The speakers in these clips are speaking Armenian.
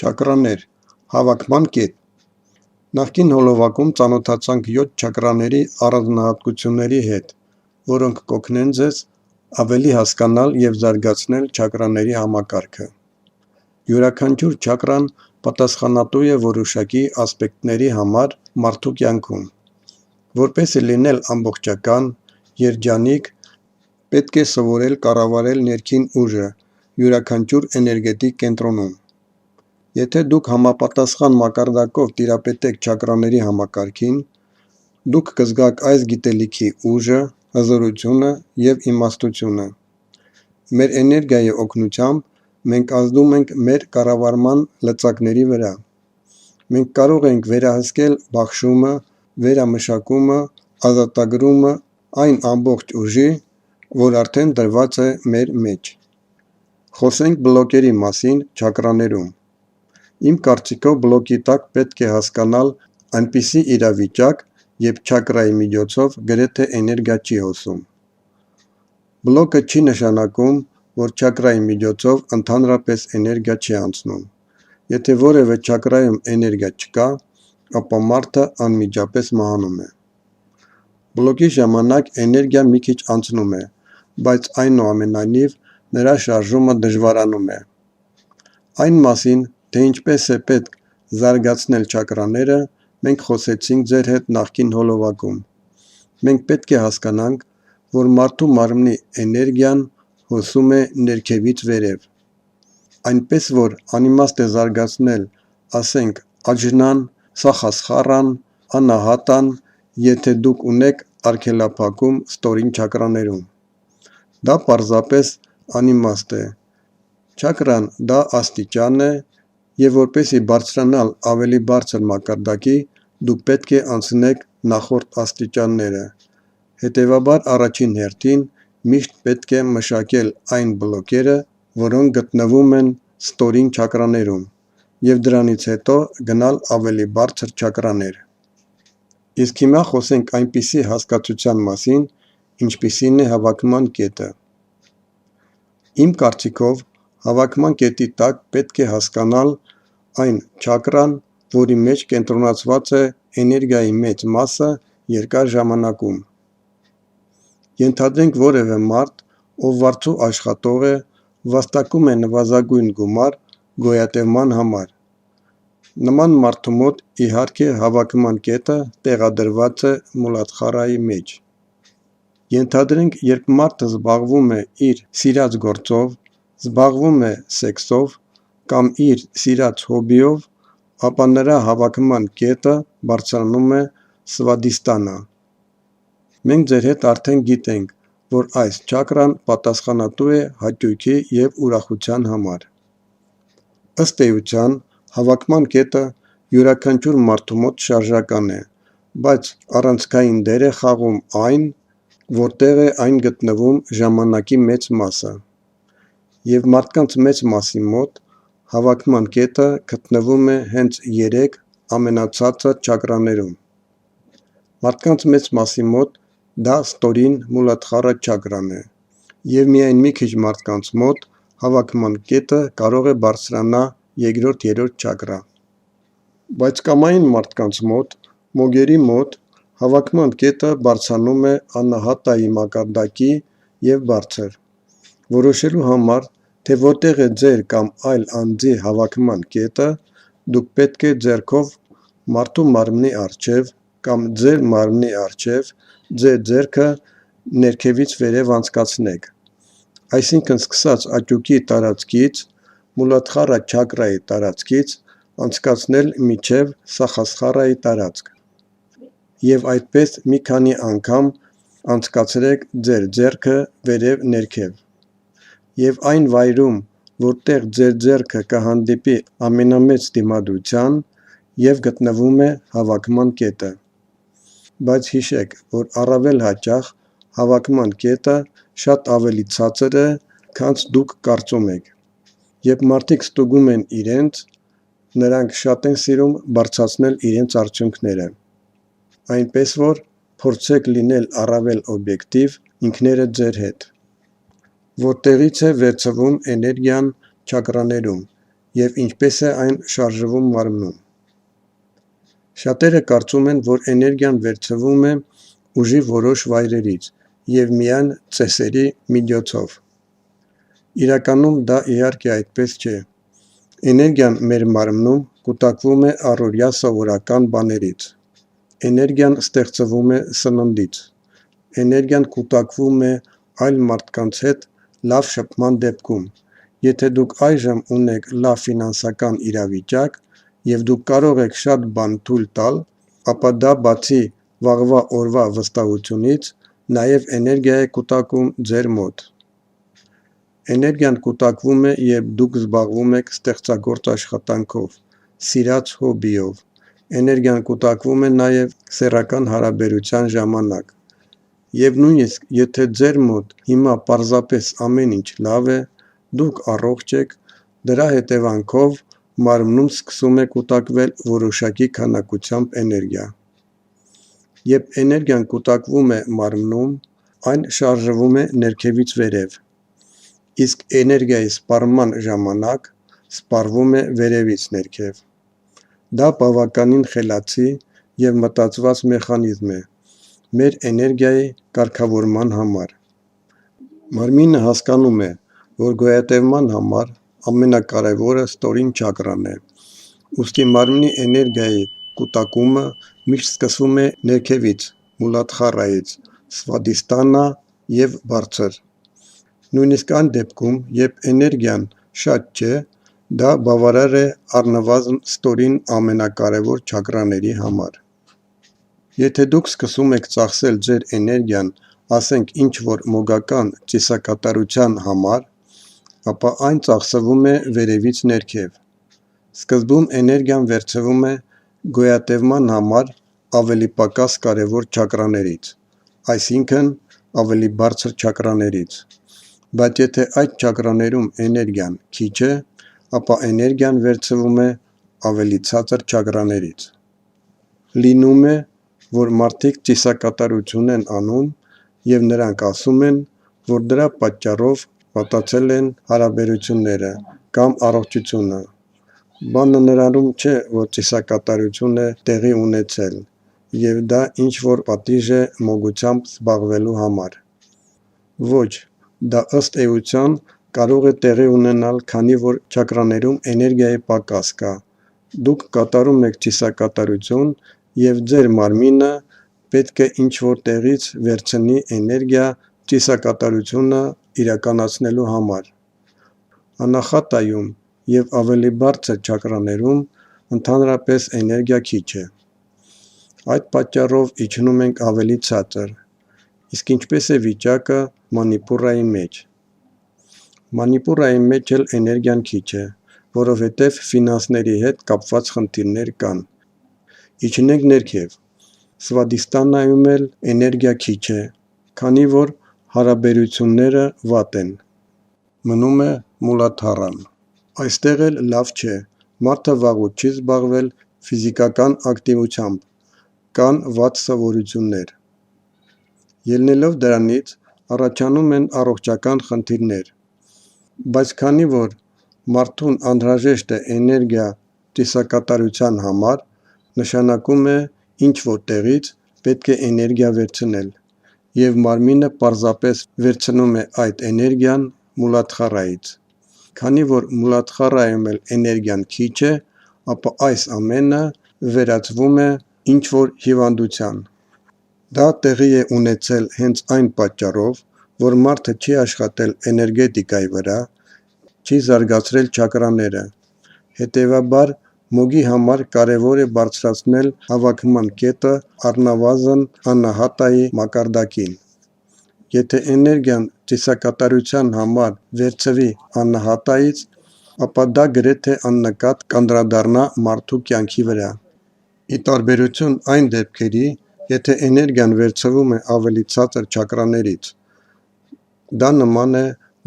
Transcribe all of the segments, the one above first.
Չակրաներ, հավաքման կետ։ Նախկին հոլովակում ծանոթացանք 7 չակրաների առանձնահատկությունների հետ, որոնք կօգնեն ձեզ ավելի հասկանալ և զարգացնել չակրաների համակարգը։ Յուրաքանչյուր չակրան պատասխանատու է որոշակի ասպեկտների համար մարդու կյանքում։ Որպեսզի լինել ամբողջական, երջանիկ, պետք է սովորել կառավարել ներքին ուժը յուրաքանչյուր էներգետիկ կենտրոնում։ Եթե դուք համապատասխան մակարդակով տիրապետեք չակրաների համակարգին, դուք կզգաք այս գիտելիքի ուժը, հզորությունը և իմաստությունը։ Մեր էներգիայի օգնությամբ մենք ազդում ենք մեր կառավարման լծակների վրա։ Մենք կարող ենք վերահսկել բաշխումը, վերամշակումը, ազատագրումը այն ամբողջ ուժի, որ արդեն դրված է մեր մեջ։ Խոսենք բլոկերի մասին չակրաներում։ Իմ կարծիքով բլոկի տակ պետք է հասկանալ այնպիսի իրավիճակ, երբ չակրայի միջոցով գրեթե էներգիա չի հոսում։ Բլոկը չի նշանակում, որ չակրայի միջոցով ընդհանրապես էներգիա չի անցնում։ Եթե որևէ չակրայում էներգիա չկա, ապա մարդը անմիջապես մահանում է։ Բլոկի ժամանակ էներգիա մի քիչ անցնում է, բայց այնուամենայնիվ նրա շարժումը դժվարանում է։ Այն մասին, թե ինչպես է պետք զարգացնել չակրաները, մենք խոսեցինք ձեր հետ նախկին հոլովակում։ Մենք պետք է հասկանանք, որ մարդու մարմնի էներգիան հոսում է ներքևից վերև։ Այնպես որ անիմաստ է զարգացնել, ասենք, աջնան, սախասխառան, անահատան, եթե դուք ունեք արգելափակում ստորին չակրաներում։ Դա պարզապես անիմաստ է։ Չակրան դա աստիճան է, և որպեսզի բարձրանալ ավելի բարձր մակարդակի, դուք պետք է անցնեք նախորդ աստիճանները։ Հետևաբար առաջին հերթին միշտ պետք է մշակել այն բլոկերը, որոնք գտնվում են ստորին չակրաներում, և դրանից հետո գնալ ավելի բարձր չակրաներ։ Իսկ հիմա խոսենք այնպիսի հասկացության մասին, ինչպիսին է հավաքման կետը։ Իմ կարծիքով, հավաքման կետի տակ պետք է հասկանալ այն չակրան, որի մեջ կենտրոնացված է էներգիայի մեծ մասը երկար ժամանակում։ Ենթադրենք որևէ մարդ, ով վարձու աշխատող է, վաստակում է նվազագույն գումար գոյատևման համար։ Նման մարդու մոտ, իհարկե, հավաքման կետը տեղադրված է մուլադխառայի մեջ։ Ենթադրենք, երբ մարդը զբաղվում է իր սիրած գործով, զբաղվում է սեքսով կամ իր սիրած հոբբիով, ապա նրա հավաքման կետը բարձրանում է սվադիսթանա։ Մենք ձեր հետ արդեն գիտենք, որ այս չակրան պատասխանատու է հաճույքի և ուրախության համար։ Ըստ էության, հավաքման կետը յուրաքանչյուր մարդու մոտ շարժական է, բայց առանցքային դեր է խաղում այն, որտեղ է այն գտնվում ժամանակի մեծ մասը։ Եվ մարդկանց մեծ մասի մոտ հավաքման կետը գտնվում է հենց 3 ամենացածր չակրաներում։ Մարդկանց մեծ մասի մոտ դա ստորին մուլադխառա չակրան է, և միայն մի քիչ մարդկանց մոտ հավաքման կետը կարող է բարձրանա 2-3 չակրա։ Բայց կամային մարդկանց մոտ, մոգերի մոտ, հավաքման կետը բարձրանում է անահատայի մակարդակի և բարձր։ Որոշելու համար, թե որտեղ է ձեր կամ այլ անձի հավաքման կետը, դուք պետք է ձեռքով մարդու մարմնի առջև կամ ձեր մարմնի առջև ձեր ձեռքը ներքևից վերև անցկացնեք, այսինքն սկսած աճուկի տարածքից, մուլադխառա չակրայի տարածքից անցկացնել մինչև սախասխառայի տարածք, և այդպես մի քանի անգամ անցկացրեք ձեր ձեռքը վերև ներքև։ Եվ այն վայրում, որտեղ ձեր ձեռքը կհանդիպի ամենամեծ դիմադրության, և գտնվում է հավաքման կետը։ Բայց հիշեք, որ առավել հաճախ հավաքման կետը շատ ավելի ցածր է, քան դուք կարծում եք։ Երբ մարդիկ ստուգում են իրենց, նրանք շատ են սիրում բարձրացնել իրենց արդյունքները։ Այնպես որ փորձեք լինել առավել օբյեկտիվ ինքներդ ձեր հետ։ Որտեղի՞ց է վերցվում էներգիան չակրաներում, և ինչպես է այն շարժվում մարմնում։ Շատերը կարծում են, որ էներգիան վերցվում է ուժի որոշ վայրերից և միայն ծեսերի միջոցով։ Իրականում դա իհարկե այդպես չէ։ Էներգիան մեր մարմնում կուտակվում է առօրյա սովորական բաներից։ Էներգիան ստեղծվում է սննդից։ Էներգիան կուտակվում է այլ մարդկանց հետ լավ շփման դեպքում։ Եթե դուք այժմ ունեք լավ ֆինանսական իրավիճակ և դուք կարող եք շատ բան թույլ տալ, ապա դա բացի վաղվա օրվա վստահությունից, նաև էներգիա է կուտակում ձեր մոտ։ Էներգիան կուտակվում է, երբ դուք զբաղվում եք ստեղծագործ աշխատանքով, սիրած հոբբիով։ Էներգիան կուտակվում է նաև սեռական հարաբերության ժամանակ։ Եվ նույնիսկ եթե ձեր մոտ հիմա պարզապես ամեն ինչ լավ է, դուք առողջ եք, դրա հետևանքով մարմնում սկսում է կուտակվել որոշակի քանակությամբ էներգիա։ Երբ էներգիան կուտակվում է մարմնում, այն շարժվում է ներքևից վերև, իսկ էներգիայի սպառման ժամանակ սպառվում է վերևից ներքև։ Դա բավականին խելացի և մտածված մեխանիզմ է մեր էներգիայի կարգավորման համար։ Մարմինը հասկանում է, որ գոյատևման համար ամենակարևորը ստորին չակրան է, ուստի մարմնի էներգիայի կուտակումը միշտ սկսվում է ներքևից, մուլադխարայից, սվադիսթանա և բարձր։ Նույնիսկ այն դեպքում, երբ էներգիան շատ չէ, դա բավարար է առնվազն ստորին ամենակարևոր չակրաների համար։ Եթե դուք սկսում եք ծախսել ձեր էներգիան, ասենք ինչ-որ մոգական ծիսակատարության համար, ապա այն ծախսվում է վերևից ներքև։ Սկզբում էներգիան վերցվում է գոյատևման համար ավելի պակաս կարևոր չակրաներից, այսինքն ավելի բարձր չակրաներից։ Բայց եթե այդ չակրաներում էներգիան քիչ է, ապա էներգիան վերցվում է ավելի ցածր չակրաներից։ Լինում է, որ մարդիկ ծիսակատարություն են անում և նրանք ասում են, որ դրա պատճառով վատացել են հարաբերությունները կամ առողջությունը։ Բանը նրանում չէ, որ ծիսակատարություն է տեղի ունեցել, և դա ինչ-որ պատիժ է մոգությամբ զբաղվելու համար։ Ոչ, դա ըստ էության կարող է տեղի ունենալ, քանի որ չակրաներում էներգիայի պակաս կա։ Դուք կատարում եք ծիսակատարություն, և ձեր մարմինը պետք է ինչ-որ տեղից վերցնի էներգիա ծիսակատարությունը իրականացնելու համար։ Անախատայում և ավելի բարձր չակրաներում ընդհանրապես էներգիա քիչ է։ Այդ պատճառով իջնում ենք ավելի ցածր։ Իսկ ինչպես է վիճակը Մանիպուրայի մեջ։ Մանիպուրայի մեջ էլ էներգիան քիչ է, որովհետև ֆինանսների հետ կապված խնդիրներ կան։ Իջնենք ներքև։ Սվադիսթանայում էլ էներգիա քիչ է, քանի որ հարաբերությունները վատ են։ Մնում է Մուլադհարան։ Այստեղ էլ լավ չէ, մարդը վաղուց չի զբաղվել ֆիզիկական ակտիվությամբ, կան վատ սովորություններ։ Ելնելով դրանից առաջանում են առողջական խնդիրներ։ Բայց քանի որ մարդուն անհրաժեշտ է էներգիա ծիսակատարության համար, նշանակում է ինչ-որ տեղից պետք է էներգիա վերցնել, և մարմինը պարզապես վերցնում է այդ էներգիան մուլադխարայից։ Քանի որ մուլադխարայում էլ էներգիան քիչ է, ապա այս ամենը վերածվում է ինչ-որ հիվանդության։ Դա տեղի է ունեցել հենց այն պատճառով, որ մարդը չի աշխատել էներգետիկայի վրա, չի զարգացրել չակրաները։ Հետևաբար, մոգի համար կարևոր է բարձրացնել հավաքման կետը առնվազն անահատայի մակարդակին։ Եթե էներգիան ծիսակատարության համար վերցվի անահատայից, ապա դա գրեթե աննկատ կանդրադառնա մարդու կյանքի վրա։ Ի տարբերություն այն դեպքերի, եթե էներգիան վերցվում է ավելի ցածր չակրաներից, դա նման է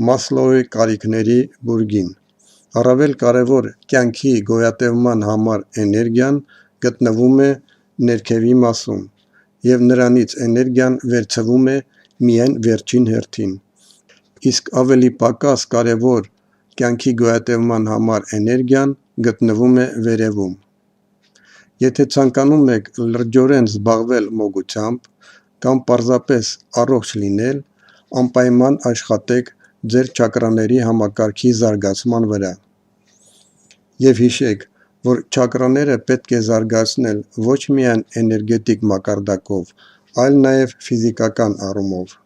Մասլոուի կարիքների բուրգին։ Առավել կարևոր կյանքի գոյատևման համար էներգիան գտնվում է ներքևի մասում, և նրանից էներգիան վերցվում է միայն վերջին հերթին։ Իսկ ավելի պակաս կարևոր Կյանքի գոյատևման համար էներգիան գտնվում է վերևում։ Եթե ցանկանում եք լրջորեն զբաղվել մոգությամբ կամ պարզապես առողջ լինել, անպայման աշխատեք ձեր չակրաների համակարգի զարգացման վրա։ Եվ հիշեք, որ չակրաները պետք է զարգացնել ոչ միայն էներգետիկ մակարդակով, այլ նաև ֆիզիկական առումով։